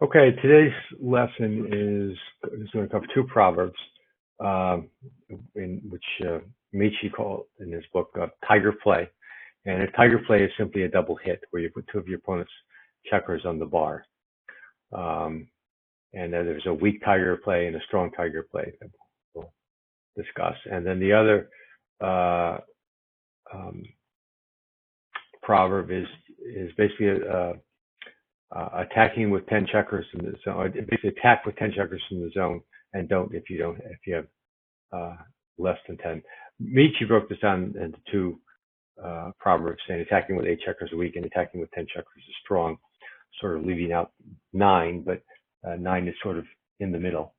Okay, today's lesson is going to cover two proverbs, um, in which Michi called in his book tiger play. And a tiger play is simply a double hit where you put two of your opponent's checkers on the bar. Um, and then there's a weak tiger play and a strong tiger play that we'll discuss. And then the other uh, um, proverb is basically attacking with 10 checkers in the zone. Basically, attack with 10 checkers in the zone, and don't if you have less than 10. Michi broke this down into two proverbs, saying attacking with 8 checkers a weak and attacking with 10 checkers is strong, sort of leaving out 9, but 9 is sort of in the middle,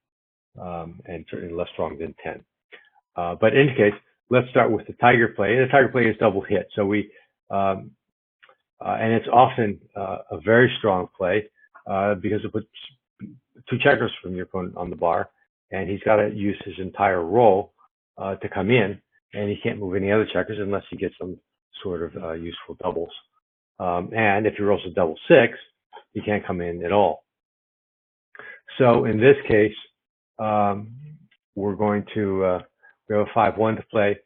and certainly less strong than 10. But in any case, let's start with the tiger play. And the tiger play is double hit, so and it's often a very strong play because it puts 2 checkers from your opponent on the bar, and he's got to use his entire roll to come in, and he can't move any other checkers unless he gets some sort of useful doubles. And if he rolls a double 6, he can't come in at all. So in this case, we're going to we have a 5-1 to play,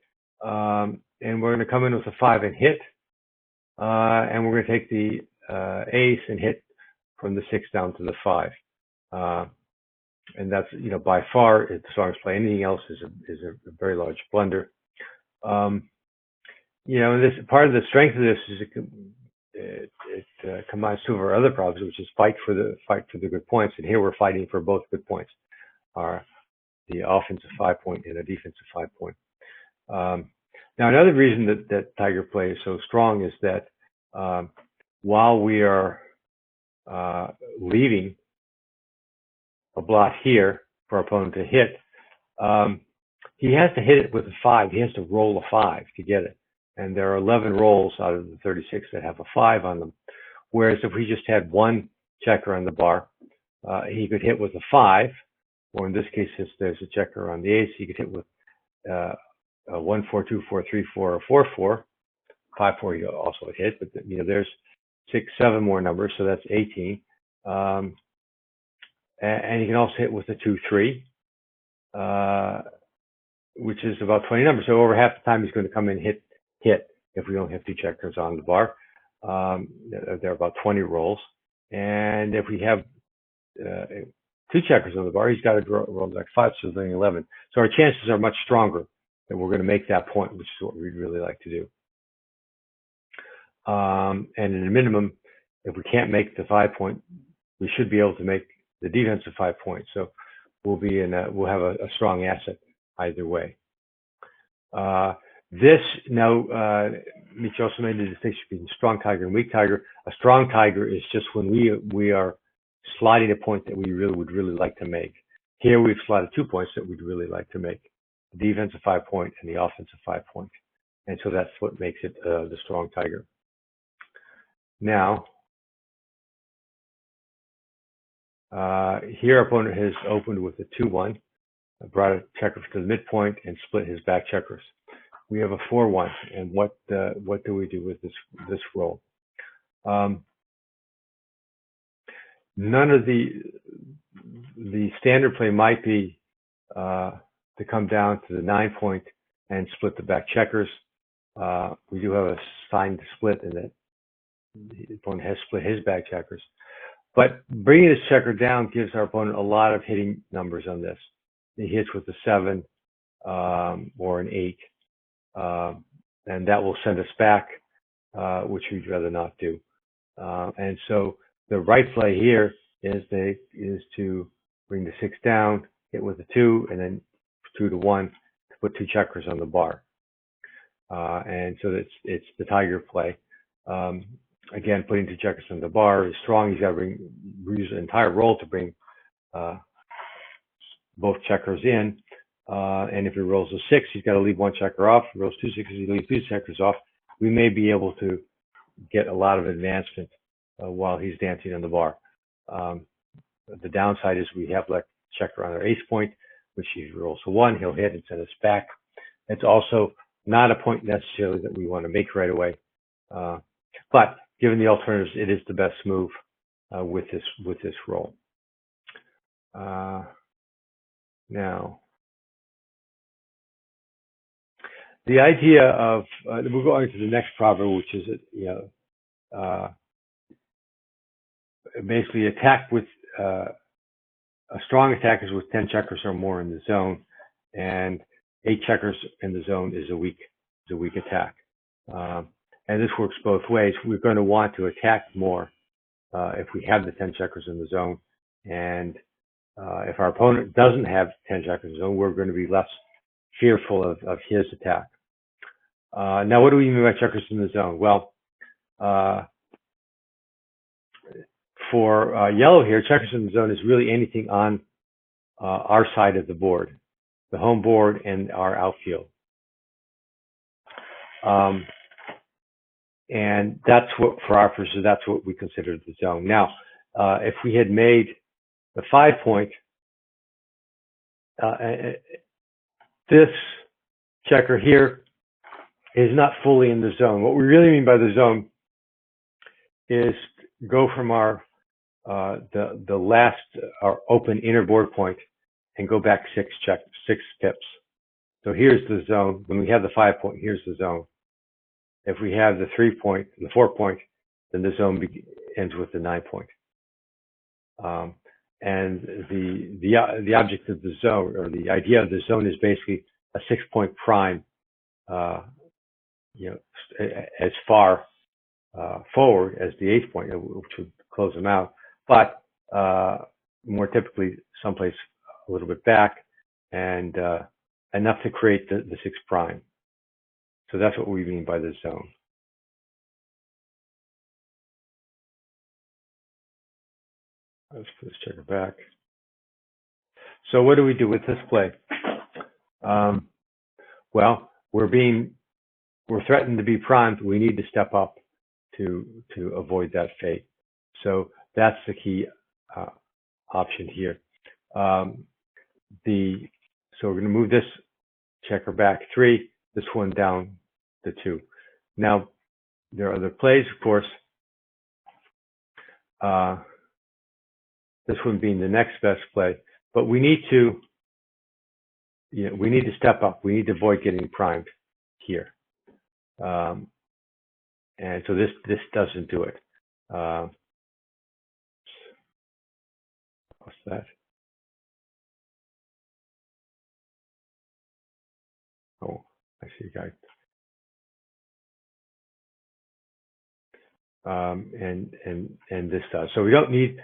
and we're going to come in with a 5 and hit. And we're going to take the ace and hit from the 6 down to the 5. And that's, by far the strongest play. Anything else is a very large blunder. This part of the strength of this is it combines two of our other problems, which is fight for the good points. And here we're fighting for both good points, the offensive 5-point and the defensive 5-point. Now, another reason that tiger play is so strong is that while we are leaving a blot here for our opponent to hit, he has to hit it with a 5. He has to roll a 5 to get it. And there are 11 rolls out of the 36 that have a 5 on them. Whereas if we just had one checker on the bar, he could hit with a 5, or in this case, since there's a checker on the ace, he could hit with a 1, 4, 2, 4, 3, 4, or 4, 4. 5, 4, you also hit, but there's 6, 7 more numbers, so that's 18. And you can also hit with a 2, 3, which is about 20 numbers. So over half the time, he's going to come in hit if we only have 2 checkers on the bar. There are about 20 rolls. And if we have 2 checkers on the bar, he's got to roll like 5, so there's only 11. So our chances are much stronger that we're going to make that point, which is what we'd really like to do. And in a minimum, if we can't make the 5-point, we should be able to make the defensive 5-point. So we'll have a strong asset either way. Mitch also made the distinction between strong tiger and weak tiger. A strong tiger is just when we are sliding a point that we would really like to make. Here we've slotted 2 points that we'd really like to make: the defensive 5-point and the offensive 5-point. And so that's what makes it the strong tiger. Now, here our opponent has opened with a 2-1, brought a checker to the midpoint, and split his back checkers. We have a 4-1, and what do we do with this roll? None of the standard play might be to come down to the 9-point and split the back checkers. We do have a sign to split, and that the opponent has split his back checkers. But bringing this checker down gives our opponent a lot of hitting numbers on this. He hits with a 7 or an 8, and that will send us back, which we'd rather not do. And so the right play here is to bring the 6 down, hit with a 2, and then 2 to 1 to put 2 checkers on the bar. And so it's the tiger play. Again, putting 2 checkers on the bar is strong. He's got to use the entire roll to bring both checkers in. And if he rolls a 6, he's got to leave 1 checker off. If he rolls 2 6s, he leaves 2 checkers off. We may be able to get a lot of advancement while he's dancing on the bar. The downside is we have left checker on our ace point, which he rolls a 1, he'll hit and send us back. It's also not a point necessarily that we want to make right away. But given the alternatives, it is the best move with this roll. Now, the idea of we're going to the next proverb, which is basically attack with a strong attack is with 10 checkers or more in the zone, and 8 checkers in the zone is a weak attack. And this works both ways. We're going to want to attack more if we have the 10 checkers in the zone, and if our opponent doesn't have 10 checkers in the zone, we're going to be less fearful of his attack. Now, what do we mean by checkers in the zone? Well, for yellow here, checkers in the zone is really anything on our side of the board, the home board and our outfield. And that's what, for our purposes, that's what we consider the zone. Now, if we had made the 5-point, this checker here is not fully in the zone. What we really mean by the zone is go from our the last our open inner board point and go back 6 pips. So here's the zone. When we have the 5-point, here's the zone. If we have the 3-point, the 4-point, then the zone ends with the 9-point. And the object of the zone, or the idea of the zone, is basically a 6-point prime, as far forward as the 8th point, which would close them out, but more typically someplace a little bit back, and enough to create the 6 prime. So that's what we mean by the zone. Let's put this checker back. So what do we do with this play? Well, we're threatened to be primed. We need to step up to avoid that fate. So that's the key option here. So we're going to move this checker back 3, this one down to 2. Now, there are other plays, of course. This one being the next best play, but we need to step up. We need to avoid getting primed here. And so this doesn't do it. What's that? Oh, I see, guys. And this does. So we don't need.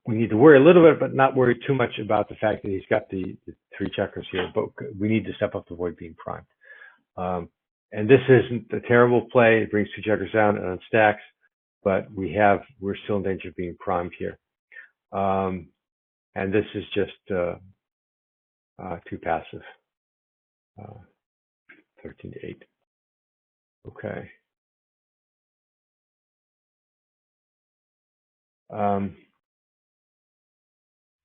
We need to worry a little bit, but not worry too much about the fact that he's got the 3 checkers here. But we need to step up to avoid being primed. And this isn't a terrible play. It brings 2 checkers down and unstacks, but we're still in danger of being primed here. And this is just too passive. 13 to 8. Okay.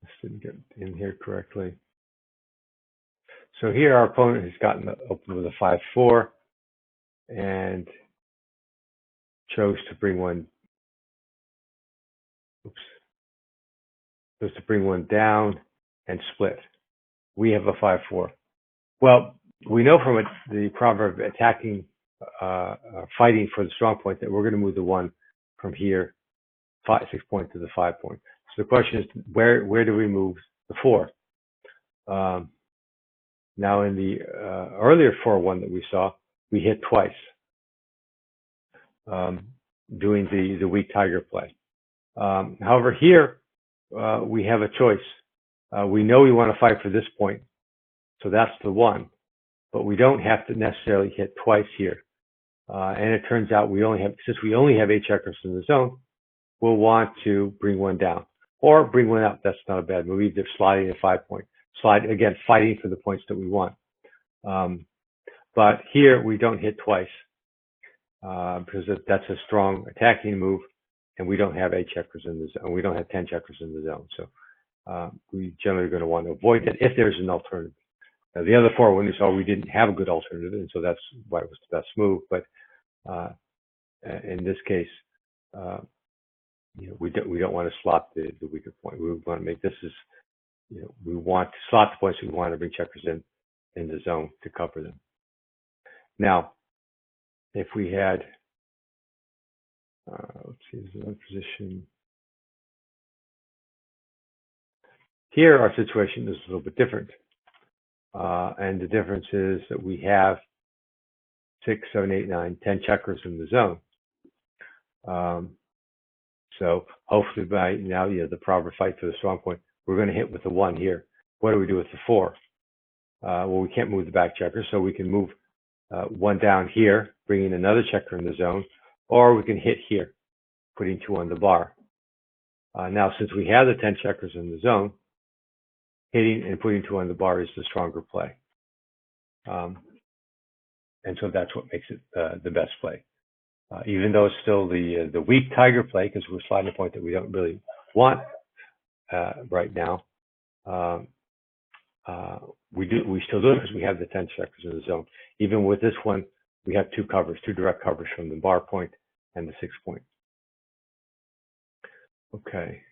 This didn't get in here correctly. So here our opponent has gotten open with a 5-4 and chose to bring one. Chose to bring one down and split. We have a 5-4. Well, we know from the proverb attacking, fighting for the strong point, that we're going to move the 1 from here, 6 point to the 5 point. So the question is, where do we move the 4? Now, in the earlier 4-1 that we saw, we hit twice, doing the weak tiger play. However, here we have a choice. We know we want to fight for this point, so that's the 1, but we don't have to necessarily hit twice here. And it turns out since we only have 8 checkers in the zone, we'll want to bring 1 down or bring 1 up. That's not a bad move either. Sliding a 5-point. Slide again, fighting for the points that we want. But here we don't hit twice because that's a strong attacking move, and we don't have 8 checkers in the zone. We don't have 10 checkers in the zone. So we generally are going to want to avoid that if there's an alternative. Now, the other 4 when we saw we didn't have a good alternative, and so that's why it was the best move. But in this case, we don't want to slot the weaker point. We want to make this as, we want to slot the points. We want to bring checkers in the zone to cover them. Now, if we had, let's see, there's another position. Here, our situation is a little bit different. And the difference is that we have 6, 7, 8, 9, 10 checkers in the zone. So hopefully by now, the proper fight for the strong point, we're going to hit with the 1 here. What do we do with the 4? Well, we can't move the back checker, so we can move 1 down here, bringing another checker in the zone, or we can hit here, putting 2 on the bar. Now, since we have the 10 checkers in the zone, hitting and putting 2 on the bar is the stronger play. And so that's what makes it the best play. Even though it's still the weak tiger play, because we're sliding a point that we don't really want right now, we still do it because we have the 10 checkers in the zone. Even with this one, we have 2 covers, 2 direct covers from the bar point and the 6 point. Okay.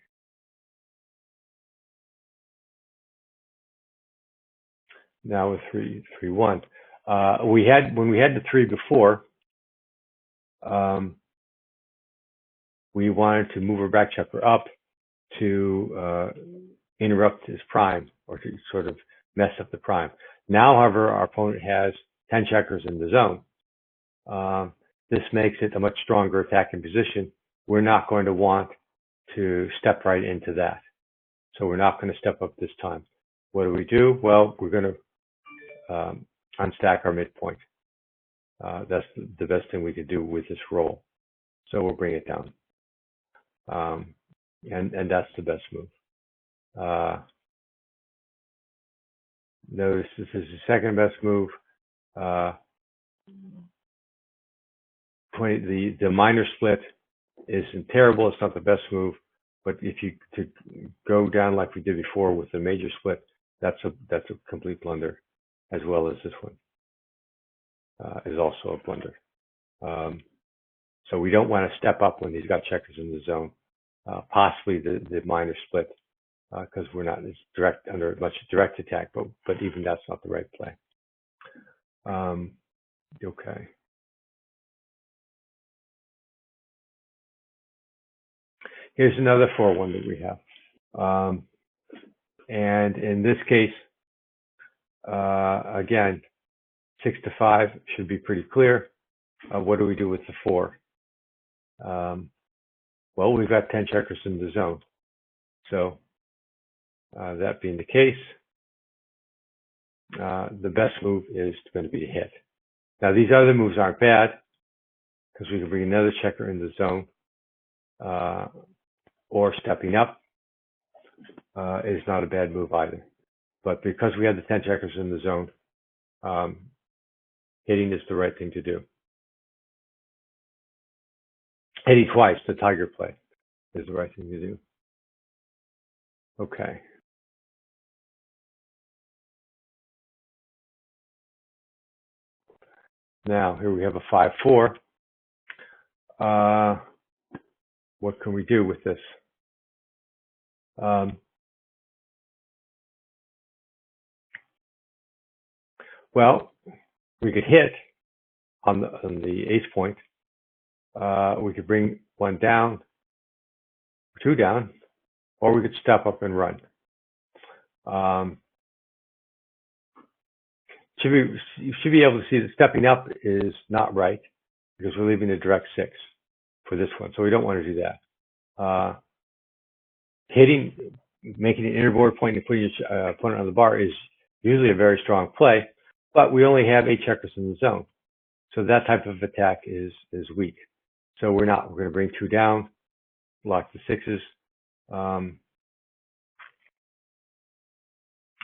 Now with 3-1, when we had the 3 before, we wanted to move our back checker up to interrupt his prime, or to sort of mess up the prime. Now, however, our opponent has 10 checkers in the zone. This makes it a much stronger attacking position. We're not going to want to step right into that. So we're not going to step up this time. What do? Well, we're going to unstack our midpoint. That's the best thing we could do with this roll. So we'll bring it down. And that's the best move. Notice this is the second best move. The minor split isn't terrible. It's not the best move. But if you to go down like we did before with the major split, that's a complete blunder, as well as this one is also a blunder. So we don't want to step up when he's got checkers in the zone. Possibly the minor split, because we're not as direct under much direct attack, but even that's not the right play. Okay. Here's another 4-1 that we have. And in this case, again, 6-5 should be pretty clear. What do we do with the 4? Well, we've got 10 checkers in the zone. So that being the case, the best move is going to be a hit. Now, these other moves aren't bad, because we can bring another checker in the zone, or stepping up is not a bad move either. But because we have the 10 checkers in the zone, hitting is the right thing to do. Hitting twice, the tiger play, is the right thing to do. Okay. Now, here we have a 5-4. What can we do with this? Well, we could hit on the ace point. We could bring 1 down, 2 down, or we could step up and run. You should be able to see that stepping up is not right, because we're leaving a direct 6 for this one, so we don't want to do that. Hitting, making an inner board point and putting your opponent on the bar is usually a very strong play, but we only have 8 checkers in the zone, so that type of attack is weak. So we're going to bring 2 down, lock the 6s,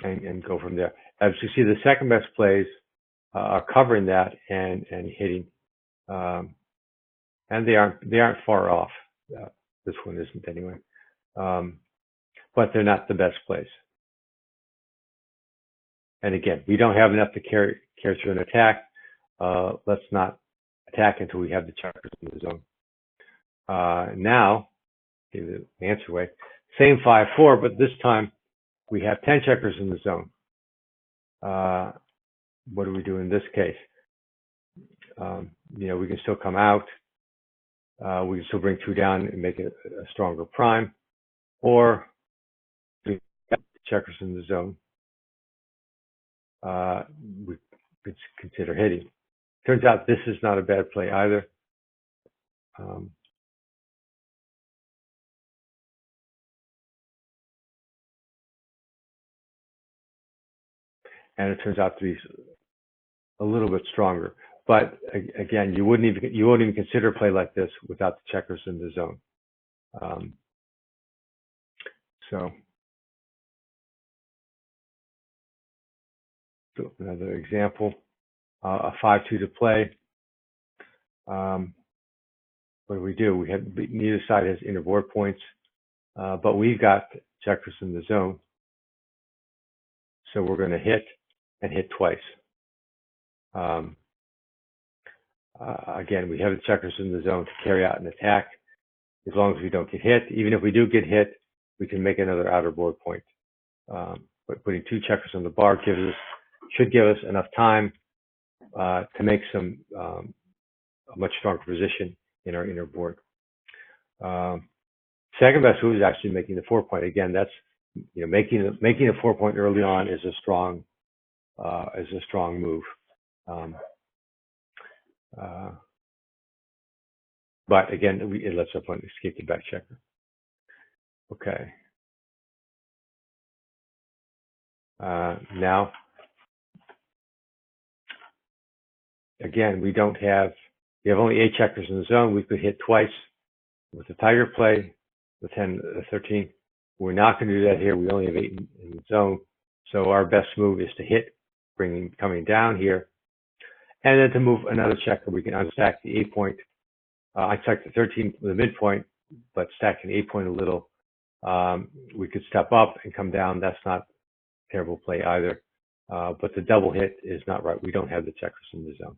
and go from there. As you see, the second best plays are covering that and hitting, and they aren't far off. This one isn't anyway, but they're not the best plays. And again, we don't have enough to carry through an attack. Let's not attack until we have the checkers in the zone. Now, gave the answer away. Same 5-4, but this time we have 10 checkers in the zone. What do we do in this case? We can still come out. We can still bring 2 down and make it a stronger prime, or we have checkers in the zone. We could consider hitting. Turns out this is not a bad play either. And it turns out to be a little bit stronger. But again, you won't even consider a play like this without the checkers in the zone. So another example, a 5-2 to play. What do? We have neither side has inner board points, but we've got checkers in the zone. So we're going to hit and hit twice. Again, we have the checkers in the zone to carry out an attack. As long as we don't get hit, even if we do get hit, we can make another outer board point. But putting 2 checkers on the bar should give us enough time to make a much stronger position in our inner board. Second best move is actually making the 4-point. Again, that's making a 4-point early on is a strong move. But again, it lets our opponent escape the back checker. Okay. Now, again, we have only 8 checkers in the zone. We could hit twice with the tiger play, the 10, the 13. We're not going to do that here. We only have 8 in the zone. So our best move is to hit, coming down here. And then to move another checker, we can unstack the 8-point. Unstack the 13, the midpoint, but stack an 8-point a little. We could step up and come down. That's not a terrible play either. But the double hit is not right. We don't have the checkers in the zone.